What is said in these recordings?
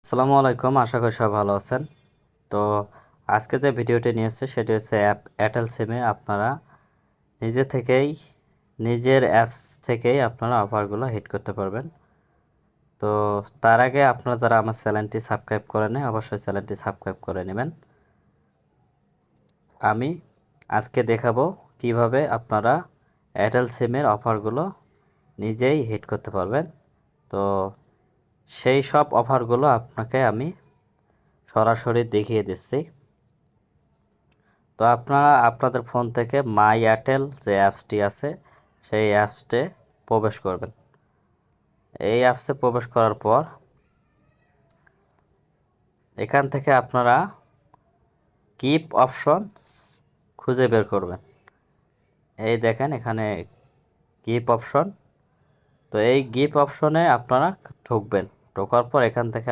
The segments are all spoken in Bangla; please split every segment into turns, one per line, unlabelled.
আসসালামু আলাইকুম, আশা করি সবাই ভালো আছেন। তো আজকে যে ভিডিওটি নিয়ে এসেছে সেটি হচ্ছে এয়ারটেল সিমে আপনারা নিজে থেকেই নিজের অ্যাপস থেকেই আপনারা অফারগুলো হিট করতে পারবেন। তো তার আগে আপনারা যারা আমার চ্যানেলটি সাবস্ক্রাইব করে নেয় অবশ্যই চ্যানেলটি সাবস্ক্রাইব করে নেবেন। আমি আজকে দেখাবো কিভাবে আপনারা এয়ারটেল সিমের অফারগুলো নিজেই হিট করতে পারবেন। তো সেই সব অফারগুলো আপনাকে আমি সরাসরি দেখিয়ে দিচ্ছি। তো আপনারা আপনাদের ফোন থেকে মাই এয়ারটেল যে অ্যাপসটি আছে সেই অ্যাপসটে প্রবেশ করবেন। এই অ্যাপসে প্রবেশ করার পর এখান থেকে আপনারা কিপ অপশন খুঁজে বের করবেন। এই দেখেন এখানে কিপ অপশন। তো এই গিপ অপশনে আপনারা ঢুকবেন। ঢোকার পর এখান থেকে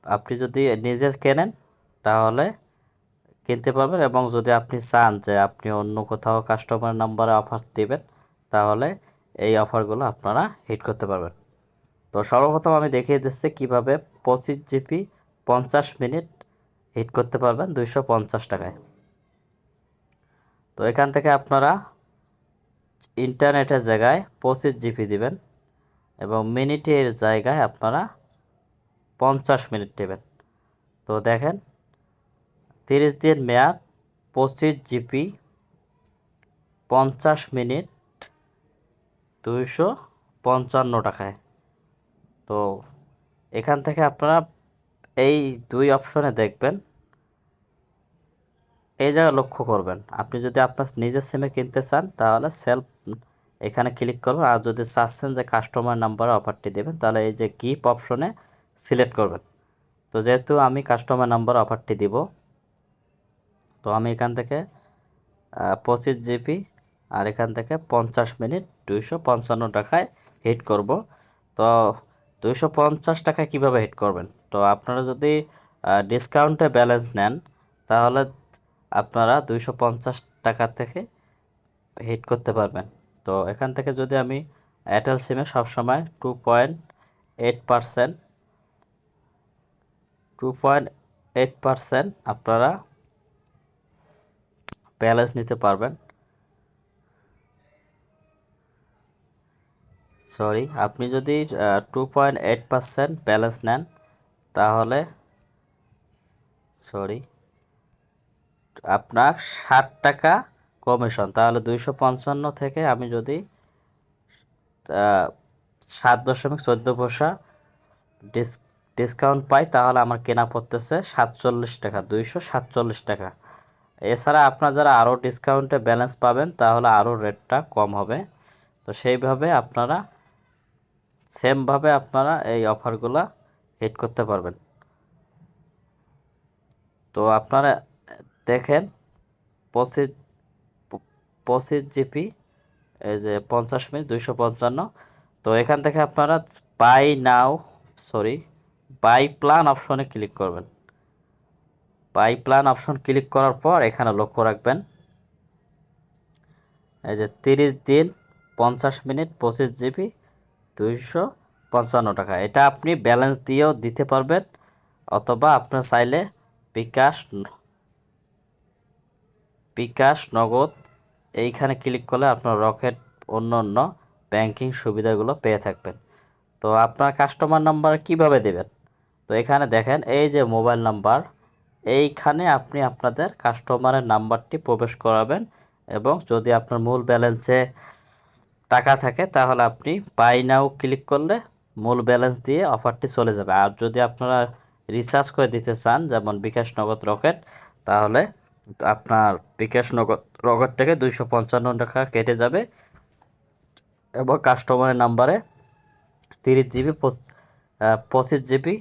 আপনি যদি নিজে কেনেন তাহলে কিনতে পারবেন, এবং যদি আপনি চান যে আপনি অন্য কোথাও কাস্টমার নাম্বারে অফার দিবেন তাহলে এই অফারগুলো আপনারা হিট করতে পারবেন। তো সর্বপ্রথম আমি দেখিয়ে দিচ্ছি কীভাবে 25 জিবি 50 মিনিট হিট করতে পারবেন 250 টাকায়। তো এখান থেকে আপনারা ইন্টারনেটের জায়গায় 25 জিবি দিবেন এবং মিনিটের জায়গায় আপনারা 50 মিনিট দেবেন। তো দেখেন 30 দিন মেয়াদ 25 জিবি 50 মিনিট 255 টাকায়। তো এখান থেকে আপনারা এই দুই অপশনে দেখবেন, এই জায়গায় লক্ষ্য করবেন। আপনি যদি আপনার নিজের সিমে কিনতে চান তাহলে সেলফ এখানে ক্লিক করবেন, আর যদি চাচ্ছেন যে কাস্টমার নাম্বারে অফারটি দেবেন তাহলে এই যে গিফট অপশনে সিলেক্ট করবেন। তো যেহেতু আমি কাস্টমার নাম্বার অফারটি দিব, তো আমি এখান থেকে 25 জিবি আর এখান থেকে 50 মিনিট 255 টাকায় হিট করব। তো 250 টাকায় কীভাবে হিট করবেন? তো আপনারা যদি ডিসকাউন্টে ব্যালেন্স নেন তাহলে আপনারা 250 টাকা থেকে হিট করতে পারবেন। তো এখান থেকে যদি আমি এয়ারটেল সিমে সবসময় 2.8% 2.8% আপনারা ব্যালেন্স নিতে পারবেন। সরি, আপনি যদি 2.8% ব্যালেন্স নেন তাহলে আপনার 60 টাকা কমিশন। তাহলে 255 থেকে আমি যদি 7.14 পয়সা ডিসকাউন্ট পাই তাহলে আমার কেনা পড়তেছে 47 টাকা, 247 টাকা। এছাড়া আপনার যারা আরও ডিসকাউন্টে ব্যালেন্স পাবেন তাহলে আরও রেটটা কম হবে। তো সেইভাবে আপনারা সেমভাবে আপনারা এই অফারগুলো হিট করতে পারবেন। তো আপনারা দেখেন 25 জিবি এই যে 50 মিনিট 255। তো এখান থেকে আপনারা বাই প্ল্যান অপশনে ক্লিক করবেন। বাই প্ল্যান অপশন ক্লিক করার পর এখানে লক্ষ্য রাখবেন এই যে 30 দিন 50 মিনিট 25 জিবি 255 টাকা। এটা আপনি ব্যালেন্স দিয়েও দিতে পারবেন, অথবা আপনার চাইলে বিকাশ নগদ এইখানে ক্লিক করলে আপনার রকেট অন্য অন্য ব্যাংকিং সুবিধাগুলো পেয়ে থাকবেন। তো আপনার কাস্টমার নাম্বার কিভাবে দেবেন? তো এখানে দেখেন এই যে মোবাইল নাম্বার, এইখানে আপনি আপনাদের কাস্টমারের নাম্বারটি প্রবেশ করাবেন, এবং যদি আপনার মূল ব্যালেন্সে টাকা থাকে তাহলে আপনি বাই নাও ক্লিক করলে মূল ব্যালেন্স দিয়ে অফারটি চলে যাবে। আর যদি আপনারা রিচার্জ করে দিতে চান যেমন বিকাশ নগদ রকেট, তাহলে আপনার বিকাশ নগদ রকেট থেকে 255 টাকা কেটে যাবে এবং কাস্টমারের নাম্বারে 30 জিবি 25 জিবি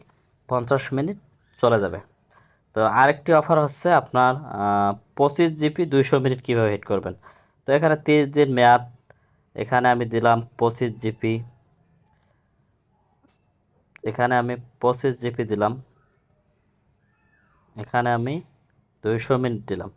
50 মিনিট চলে যাবে। তো আরেকটি অফার হচ্ছে আপনার 25 জিবি 200 মিনিট কীভাবে হিট করবেন? তো এখানে 30 দিন মেয়াদ, এখানে আমি দিলাম 25 জিবি, এখানে আমি 25 জিবি দিলাম, এখানে আমি 200 মিনিট দিলাম।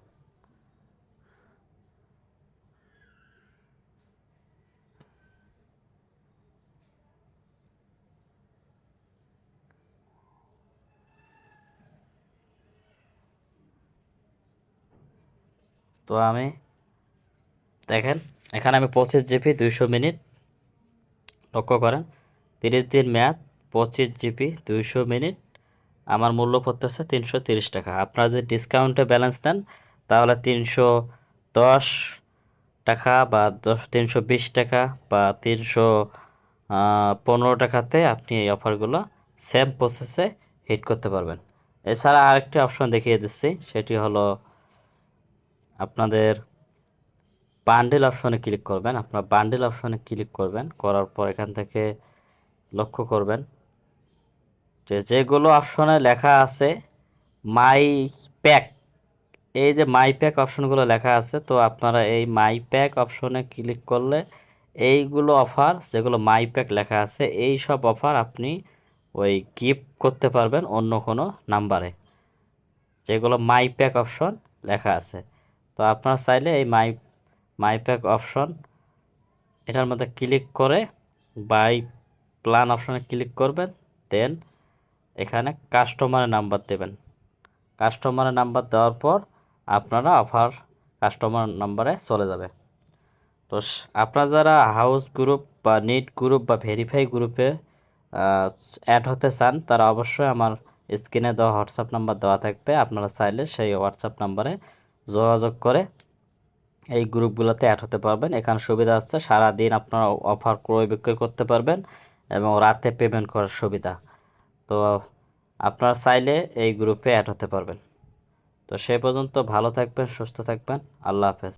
তো আমি দেখেন এখানে আমি 25 GB 200 মিনিট, লক্ষ্য করেন 30 দিন মেয়াদ, 25 GB 200 মিনিট, আমার মূল্য পড়তেছে 330 টাকা। আপনারা যদি ডিসকাউন্টে ব্যালেন্স নেন তাহলে 310 টাকা বা 320 টাকা বা 315 টাকাতে আপনি এই অফারগুলো সেম প্রসেসে হিট করতে পারবেন। এছাড়া আরেকটি অপশন দেখিয়ে দিচ্ছি, সেটি হলো আপনাদের বান্ডেল অপশনে ক্লিক করবেন। আপনার বান্ডেল অপশনে ক্লিক করবেন, করার পর এখান থেকে লক্ষ্য করবেন যেগুলো অপশনে লেখা আছে মাই প্যাক, এই যে মাই প্যাক অপশনগুলো লেখা আছে, তো আপনারা এই মাই প্যাক অপশনে ক্লিক করলে এইগুলো অফার যেগুলো মাই প্যাক লেখা আছে এই সব অফার আপনি ওই গিফট করতে পারবেন অন্য কোনো নাম্বারে, যেগুলো মাই প্যাক অপশন লেখা আছে। তো আপনারা চাইলে এই মাই প্যাক অপশন এটার মধ্যে ক্লিক করে বাই প্ল্যান অপশনে ক্লিক করবেন, দেন এখানে কাস্টমারের নাম্বার দেবেন। কাস্টমারের নাম্বার দেওয়ার পর আপনারা অফার কাস্টমার নাম্বারে চলে যাবে। তো আপনারা যারা হাউস গ্রুপ বা নিট গ্রুপ বা ভেরিফাই গ্রুপে অ্যাড হতে চান তারা অবশ্যই আমার স্ক্রিনে দেওয়া হোয়াটসঅ্যাপ নাম্বার দেওয়া থাকবে, আপনারা চাইলে সেই হোয়াটসঅ্যাপ নাম্বারে যোগাযোগ করে এই গ্রুপগুলোতে অ্যাড হতে পারবেন। এখানে সুবিধা হচ্ছে সারাদিন আপনারা অফার ক্রয় বিক্রয় করতে পারবেন এবং রাতে পেমেন্ট করার সুবিধা। তো আপনারা চাইলে এই গ্রুপে অ্যাড হতে পারবেন। তো সে পর্যন্ত ভালো থাকবেন, সুস্থ থাকবেন, আল্লাহ হাফেজ।